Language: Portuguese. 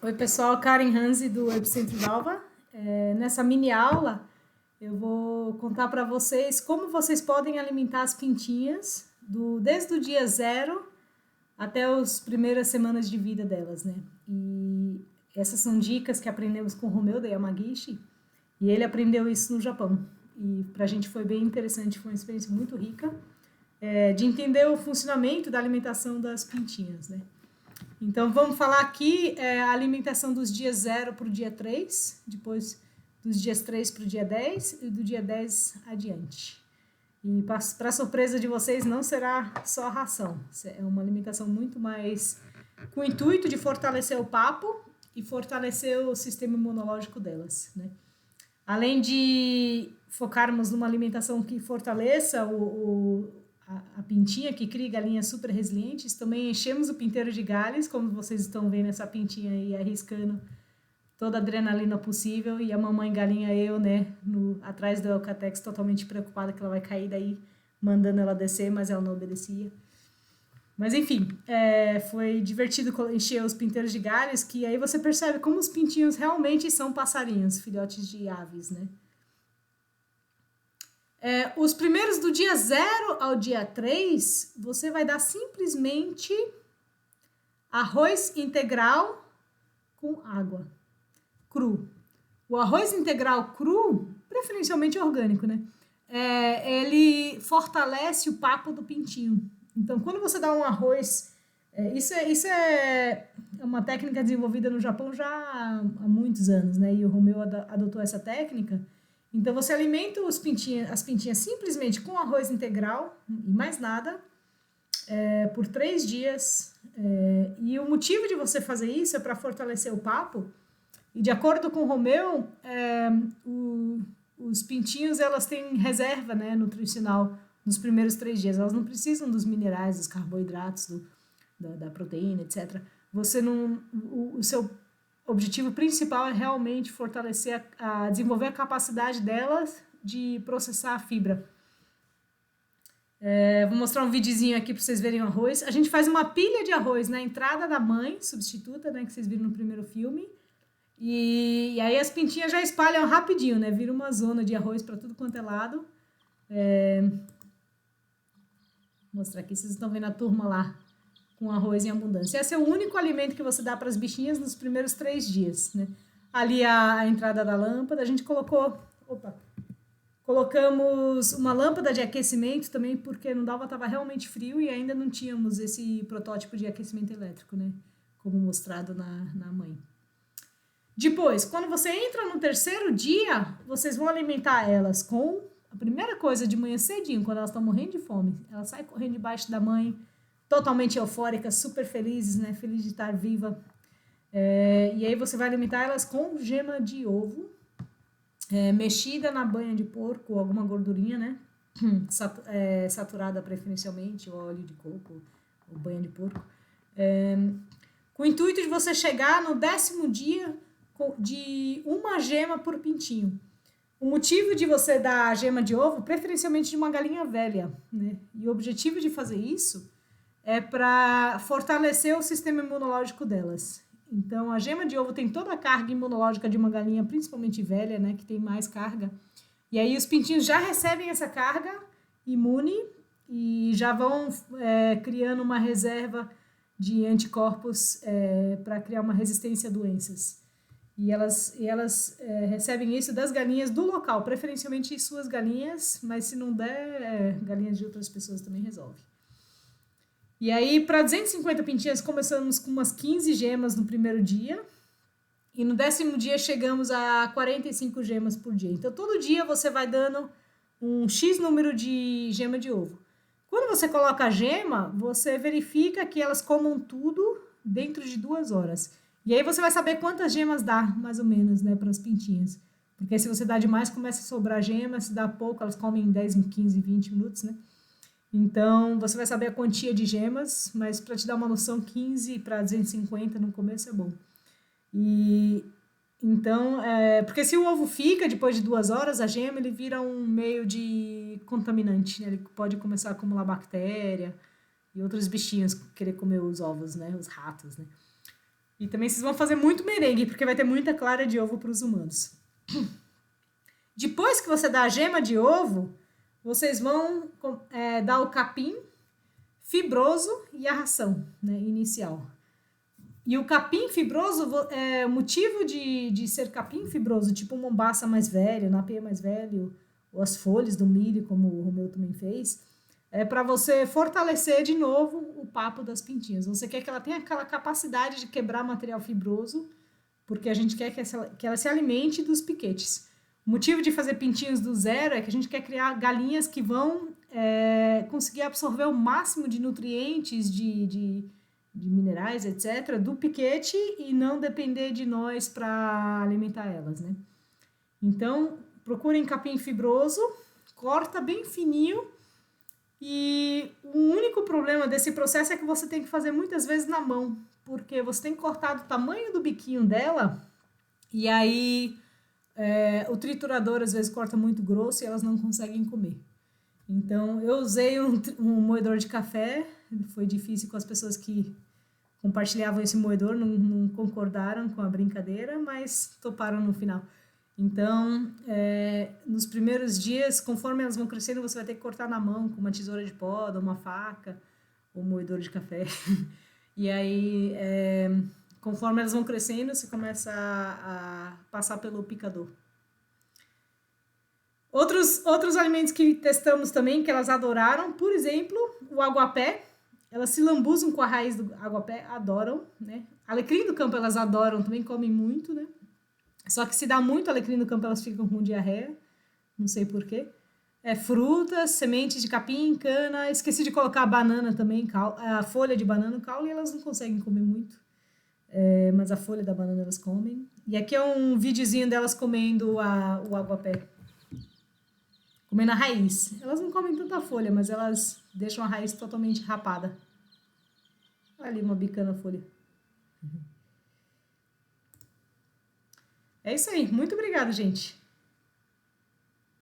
Oi, pessoal, Karen Hanze do Epicentro Dalva. Nessa mini aula, eu vou contar para vocês como vocês podem alimentar as pintinhas desde o dia zero até as primeiras semanas de vida delas, né? E essas são dicas que aprendemos com o Romeu da Yamagishi, e ele aprendeu isso no Japão. E para a gente foi bem interessante, foi uma experiência muito rica de entender o funcionamento da alimentação das pintinhas, né? Então, vamos falar aqui a alimentação dos dias 0 para o dia 3, depois dos dias 3 para o dia 10 e do dia 10 adiante. E, para surpresa de vocês, não será só a ração. É uma alimentação muito mais com o intuito de fortalecer o papo e fortalecer o sistema imunológico delas, né? Além de focarmos numa alimentação que fortaleça a pintinha, que cria galinhas super resilientes, também enchemos o pinteiro de galhos, como vocês estão vendo essa pintinha aí arriscando toda a adrenalina possível, e a mamãe galinha, eu, né, atrás do Eucatex, totalmente preocupada que ela vai cair daí, mandando ela descer, mas ela não obedecia. Mas enfim, foi divertido encher os pinteiros de galhos, que aí você percebe como os pintinhos realmente são passarinhos, filhotes de aves, né? Os primeiros do dia 0 ao dia 3, você vai dar simplesmente arroz integral com água, cru. O arroz integral cru, preferencialmente orgânico, né? Ele fortalece o papo do pintinho. Então, quando você dá um arroz... Isso é uma técnica desenvolvida no Japão já há muitos anos, né? E o Romeu adotou essa técnica. Então, você alimenta as pintinhas simplesmente com arroz integral e mais nada, por 3 dias. E o motivo de você fazer isso é para fortalecer o papo. E de acordo com o Romeu, os pintinhos elas têm reserva, né, nutricional nos primeiros 3 dias. Elas não precisam dos minerais, dos carboidratos, da proteína, etc. O seu objetivo principal é realmente fortalecer, desenvolver a capacidade delas de processar a fibra. Vou mostrar um videozinho aqui para vocês verem o arroz. A gente faz uma pilha de arroz na entrada da mãe, substituta, né, que vocês viram no primeiro filme. E aí as pintinhas já espalham rapidinho, né? Vira uma zona de arroz para tudo quanto é lado. Vou mostrar aqui, vocês estão vendo a turma lá com arroz em abundância. Esse é o único alimento que você dá para as bichinhas nos primeiros 3 dias, né? Ali a entrada da lâmpada, a gente colocamos uma lâmpada de aquecimento também, porque no Dalva estava realmente frio e ainda não tínhamos esse protótipo de aquecimento elétrico, né? Como mostrado na mãe. Depois, quando você entra no 3º dia, vocês vão alimentar elas com a primeira coisa de manhã cedinho, quando elas estão morrendo de fome. Elas saem correndo debaixo da mãe, totalmente eufóricas, super felizes, né? Feliz de estar viva. E aí você vai alimentar elas com gema de ovo, mexida na banha de porco, alguma gordurinha, né? Saturada preferencialmente, óleo de coco ou banha de porco. Com o intuito de você chegar no 10º dia de uma gema por pintinho. O motivo de você dar a gema de ovo, preferencialmente de uma galinha velha, né? E o objetivo de fazer isso é para fortalecer o sistema imunológico delas. Então, a gema de ovo tem toda a carga imunológica de uma galinha, principalmente velha, né? Que tem mais carga. E aí os pintinhos já recebem essa carga imune e já vão criando uma reserva de anticorpos para criar uma resistência a doenças. E elas recebem isso das galinhas do local, preferencialmente suas galinhas, mas se não der, galinhas de outras pessoas também resolve. E aí, para 250 pintinhas, começamos com umas 15 gemas no primeiro dia. E no 10º dia chegamos a 45 gemas por dia. Então, todo dia você vai dando um X número de gema de ovo. Quando você coloca a gema, você verifica que elas comam tudo dentro de 2 horas. E aí você vai saber quantas gemas dá, mais ou menos, né, para as pintinhas. Porque se você dá demais, começa a sobrar gema. Se dá pouco, elas comem em 10, 15, 20 minutos, né? Então, você vai saber a quantia de gemas, mas para te dar uma noção, 15 para 250 no começo é bom. E então, porque se o ovo fica depois de 2 horas, a gema ele vira um meio de contaminante, né? Ele pode começar a acumular bactéria e outros bichinhos querer comer os ovos, né? Os ratos, né? E também vocês vão fazer muito merengue, porque vai ter muita clara de ovo para os humanos. Depois que você dá a gema de ovo, vocês vão dar o capim fibroso e a ração, né, inicial. E o capim fibroso, o motivo de ser capim fibroso, tipo mombaça mais velho, napê mais velho, ou as folhas do milho, como o Romeu também fez, é para você fortalecer de novo o papo das pintinhas. Você quer que ela tenha aquela capacidade de quebrar material fibroso, porque a gente quer que ela se alimente dos piquetes. O motivo de fazer pintinhos do zero é que a gente quer criar galinhas que vão conseguir absorver o máximo de nutrientes, de minerais, etc., do piquete e não depender de nós para alimentar elas, né? Então, procurem capim fibroso, corta bem fininho. E o único problema desse processo é que você tem que fazer muitas vezes na mão, porque você tem que cortar do tamanho do biquinho dela, e aí o triturador às vezes corta muito grosso e elas não conseguem comer. Então eu usei um moedor de café, foi difícil com as pessoas que compartilhavam esse moedor, não concordaram com a brincadeira, mas toparam no final. Então, nos primeiros dias, conforme elas vão crescendo, você vai ter que cortar na mão com uma tesoura de poda, uma faca, ou moedor de café. E aí, conforme elas vão crescendo, você começa a passar pelo picador. Outros alimentos que testamos também, que elas adoraram, por exemplo, o aguapé. Elas se lambuzam com a raiz do aguapé, adoram, né? Alecrim do campo elas adoram, também comem muito, né? Só que se dá muito alecrim no campo, elas ficam com diarreia. Não sei porquê. Frutas, sementes de capim, cana. Esqueci de colocar a banana também, a folha de banana, o caule, elas não conseguem comer muito. Mas a folha da banana elas comem. E aqui é um videozinho delas comendo o aguapé. Comendo a raiz. Elas não comem tanta folha, mas elas deixam a raiz totalmente rapada. Olha ali uma bicana folha. É isso aí. Muito obrigada, gente.